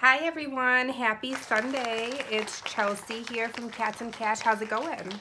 Hi everyone, happy Sunday. It's Chelsea here from Cats and Cash. How's it going?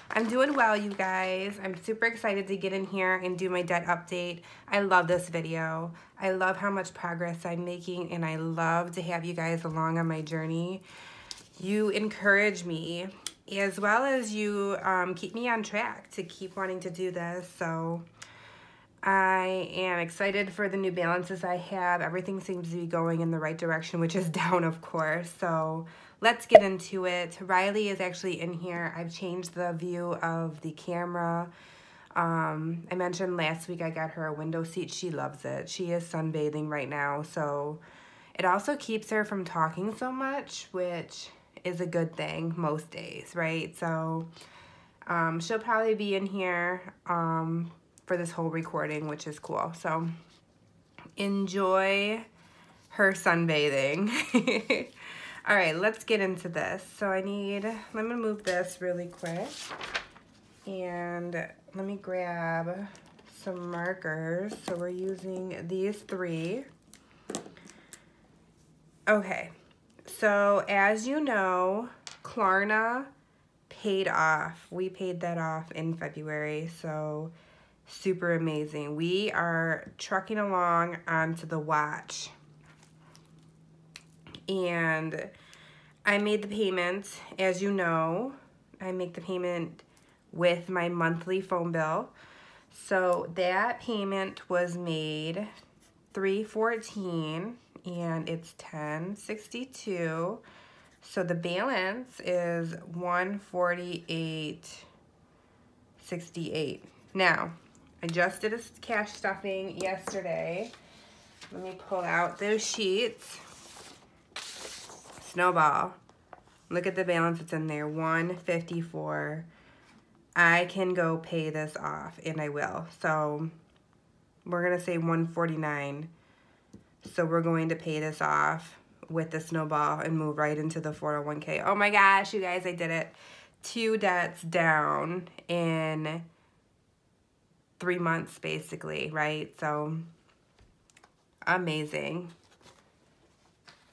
I'm doing well, you guys. I'm super excited to get in here and do my debt update. I love this video. I love how much progress I'm making, and I love to have you guys along on my journey. You encourage me, as well as you keep me on track to keep wanting to do this. So I am excited for the new balances I have. Everything seems to be going in the right direction, which is down, of course. So let's get into it. Riley is actually in here. I've changed the view of the camera. I mentioned last week I got her a window seat. She loves it. She is sunbathing right now. So it also keeps her from talking so much, which is a good thing most days, right? So she'll probably be in here for this whole recording, which is cool. So enjoy her sunbathing. All right, let's get into this. So let me move this really quick. And let me grab some markers. So we're using these three. Okay, so as you know, Klarna paid off. We paid that off in February, so super amazing. We are trucking along onto the watch. And I made the payment, as you know. I make the payment with my monthly phone bill. So that payment was made $314 and it's $10.62. So the balance is $148.68. Now, I just did a cash stuffing yesterday. Let me pull out those sheets. Snowball. Look at the balance that's in there, $154. I can go pay this off, and I will. So we're gonna say $149. So we're going to pay this off with the snowball and move right into the 401k. Oh my gosh, you guys, I did it. 2 debts down in 3 months, basically, right? So amazing.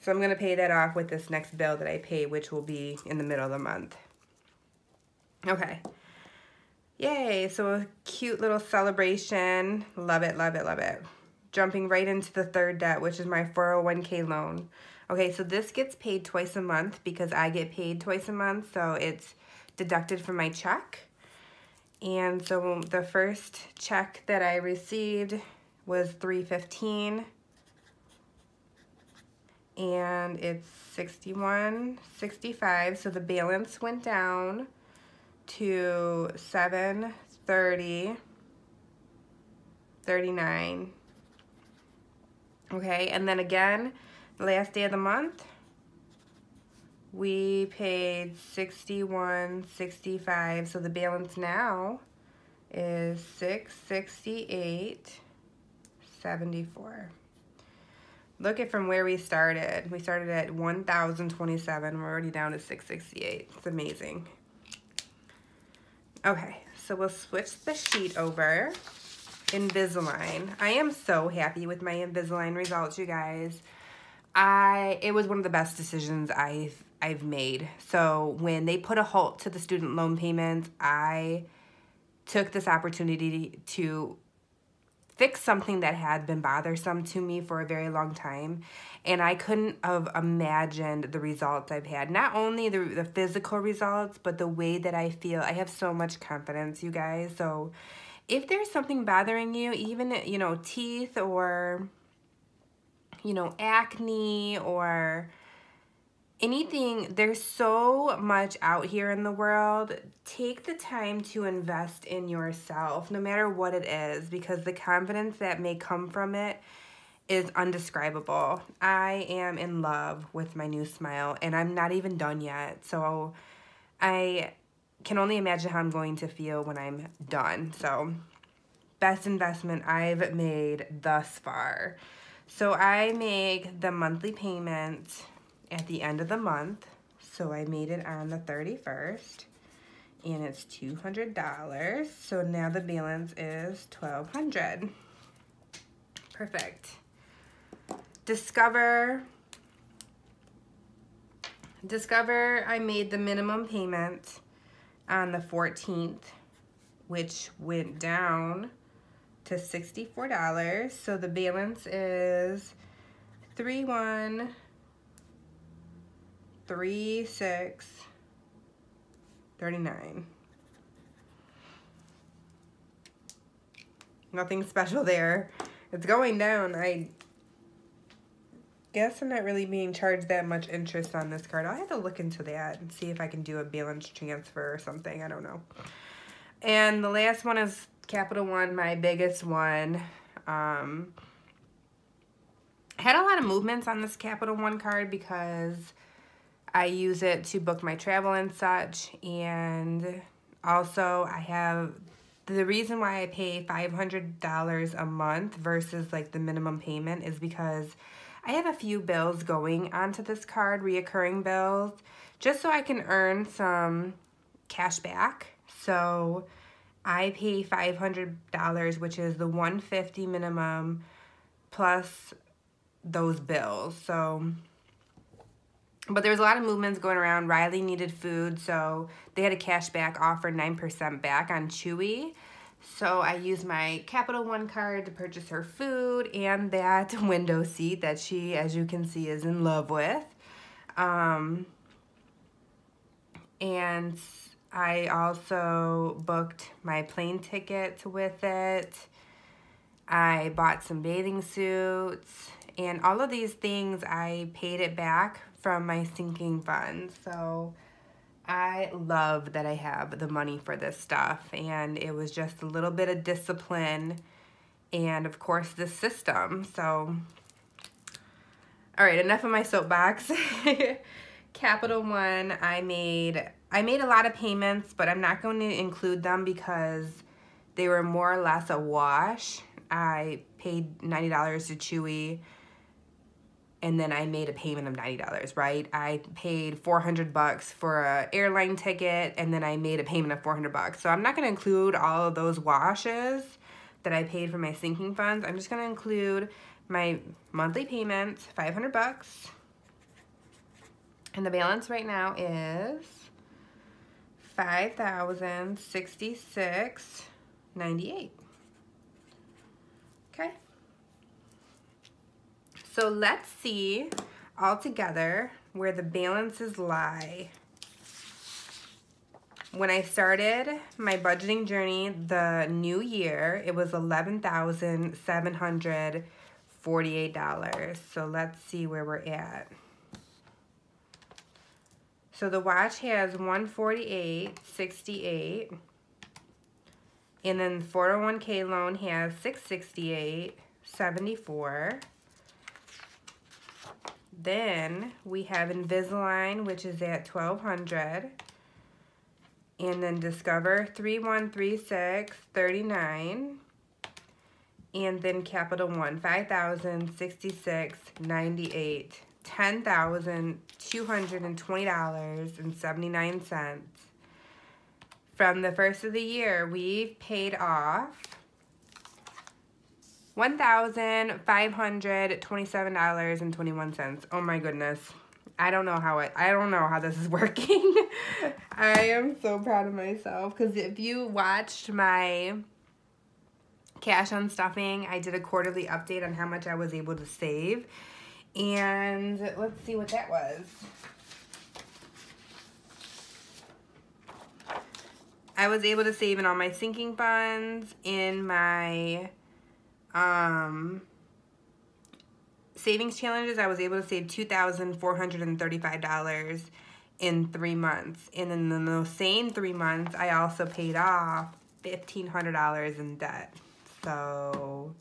So I'm gonna pay that off with this next bill that I pay, which will be in the middle of the month. Okay. Yay, so a cute little celebration. Love it, love it, love it. Jumping right into the third debt, which is my 401k loan. Okay, so this gets paid twice a month because I get paid twice a month, so it's deducted from my check. And so the first check that I received was $315, and it's $61.65. So the balance went down to $730.39. Okay, and then again, the last day of the month, we paid $61.65, so the balance now is $668.74. Look at from where we started. We started at $1,027. We're already down to $668. It's amazing. Okay, so we'll switch the sheet over. Invisalign. I am so happy with my Invisalign results, you guys. It was one of the best decisions I've made. So when they put a halt to the student loan payments, I took this opportunity to fix something that had been bothersome to me for a very long time. And I couldn't have imagined the results I've had. Not only the physical results, but the way that I feel. I have so much confidence, you guys. So if there's something bothering you, even, you know, teeth or, you know, acne or anything, there's so much out here in the world. Take the time to invest in yourself, no matter what it is, because the confidence that may come from it is undescribable. I am in love with my new smile, and I'm not even done yet. So I can only imagine how I'm going to feel when I'm done. So best investment I've made thus far. So I make the monthly payment at the end of the month. So I made it on the 31st, and it's $200. So now the balance is $1,200. Perfect. Discover Discover I made the minimum payment on the 14th, which went down to $64. So the balance is 313639. Nothing special there. It's going down. I guess I'm not really being charged that much interest on this card. I'll have to look into that and see if I can do a balance transfer or something. I don't know. And the last one is Capital One, my biggest one. I had a lot of movements on this Capital One card because I use it to book my travel and such. And also I have, the reason why I pay $500 a month versus like the minimum payment is because I have a few bills going onto this card, reoccurring bills, just so I can earn some cash back. So I pay $500, which is the $150 minimum plus those bills. So, but there was a lot of movements going around. Riley needed food, so they had a cash back offer, 9% back on Chewy. So I used my Capital One card to purchase her food and that window seat that she, as you can see, is in love with. And I also booked my plane ticket with it. I bought some bathing suits, and all of these things I paid it back from my sinking fund. So I love that I have the money for this stuff, and it was just a little bit of discipline and of course the system. So all right, enough of my soapbox. Capital One, I made a lot of payments, but I'm not going to include them because they were more or less a wash. I paid $90 to Chewy, and then I made a payment of $90, right? I paid $400 for an airline ticket, and then I made a payment of $400. So I'm not going to include all of those washes that I paid for my sinking funds. I'm just going to include my monthly payments, $500. And the balance right now is $5,066.98. Okay. So let's see all together where the balances lie. When I started my budgeting journey the new year, it was $11,748. So let's see where we're at. So the watch has $148.68, and then the 401k loan has $668.74. Then we have Invisalign, which is at $1,200, and then Discover 3136.39, and then Capital One $5,066.98. $10,220.79. From the first of the year, we've paid off $1,527.21. Oh my goodness. I don't know how this is working. I am so proud of myself, because if you watched my cash on stuffing, I did a quarterly update on how much I was able to save. And let's see what that was. I was able to save in all my sinking funds, in my savings challenges. I was able to save $2,435 in 3 months. And in those same 3 months, I also paid off $1,500 in debt. So,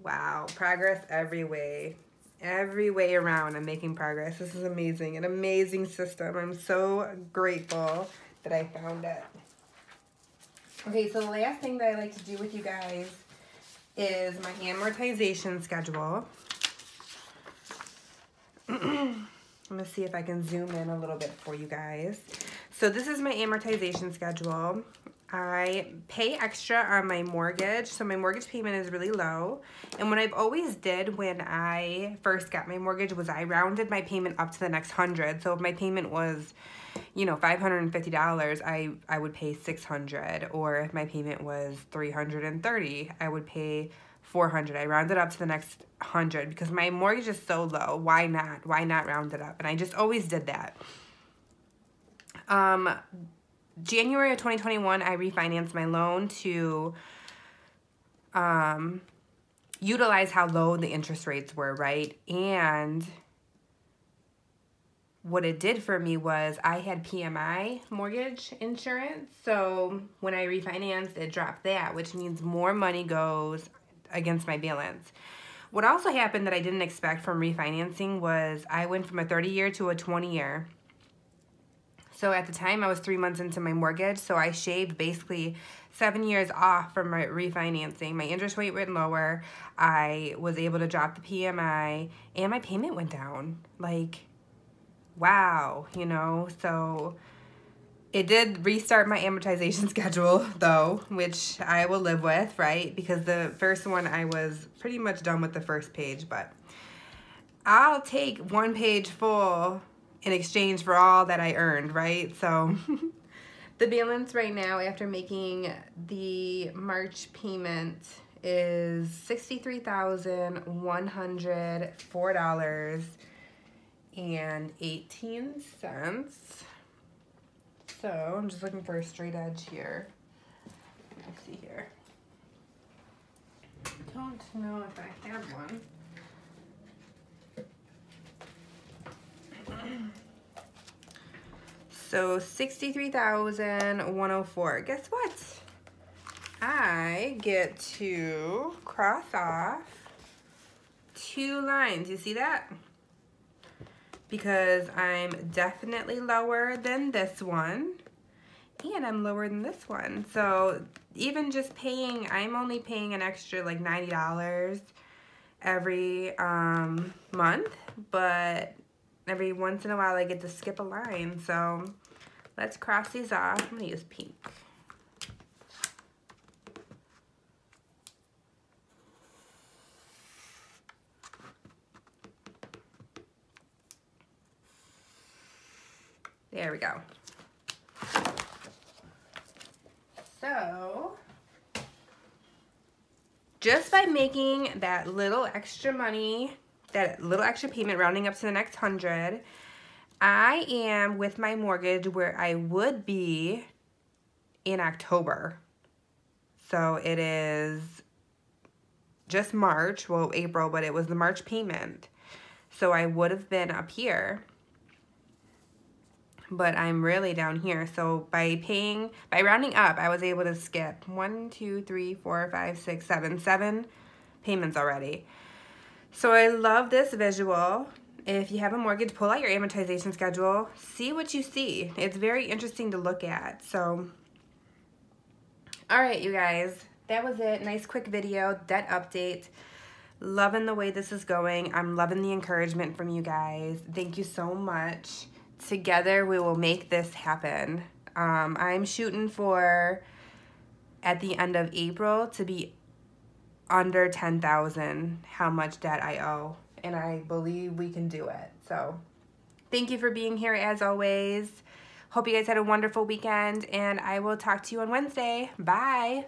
wow, progress every way. Every way around, I'm making progress. This is amazing, an amazing system. I'm so grateful that I found it. Okay, so the last thing that I like to do with you guys is my amortization schedule. I'm gonna see if I can zoom in a little bit for you guys. So this is my amortization schedule. I pay extra on my mortgage, so my mortgage payment is really low. And what I've always did when I first got my mortgage was I rounded my payment up to the next 100. So if my payment was, you know, $550, I would pay $600. Or if my payment was $330, I would pay $400. I rounded up to the next 100 because my mortgage is so low. Why not? Why not round it up? And I just always did that. January of 2021, I refinanced my loan to utilize how low the interest rates were, right? And what it did for me was I had PMI mortgage insurance. So when I refinanced, it dropped that, which means more money goes against my balance. What also happened that I didn't expect from refinancing was I went from a 30-year to a 20-year. So at the time, I was 3 months into my mortgage, so I shaved basically 7 years off from my refinancing. My interest rate went lower. I was able to drop the PMI, and my payment went down. Like, wow, you know? So it did restart my amortization schedule, though, which I will live with, right? Because the first one, I was pretty much done with the first page, but I'll take one page full in exchange for all that I earned, right? So the balance right now after making the March payment is $63,104.18. So I'm just looking for a straight edge here. Let's see here. I don't know if I have one. So $63,104. Guess what? I get to cross off 2 lines. You see that? Because I'm definitely lower than this one. And I'm lower than this one. So even just paying, I'm only paying an extra like $90 every month. But every once in a while I get to skip a line. So let's cross these off. I'm gonna use pink. There we go. So just by making that little extra money, that little extra payment, rounding up to the next 100, I am with my mortgage where I would be in October. So it is just March, well, April, but it was the March payment. So I would have been up here, but I'm really down here. So by rounding up, I was able to skip 7 payments already. So I love this visual. If you have a mortgage, pull out your amortization schedule. See what you see. It's very interesting to look at. So, all right, you guys. That was it. Nice quick video, debt update. Loving the way this is going. I'm loving the encouragement from you guys. Thank you so much. Together, we will make this happen. I'm shooting for, at the end of April, to be under $10,000 how much debt I owe, and I believe we can do it. So thank you for being here as always. Hope you guys had a wonderful weekend, and I will talk to you on Wednesday. Bye.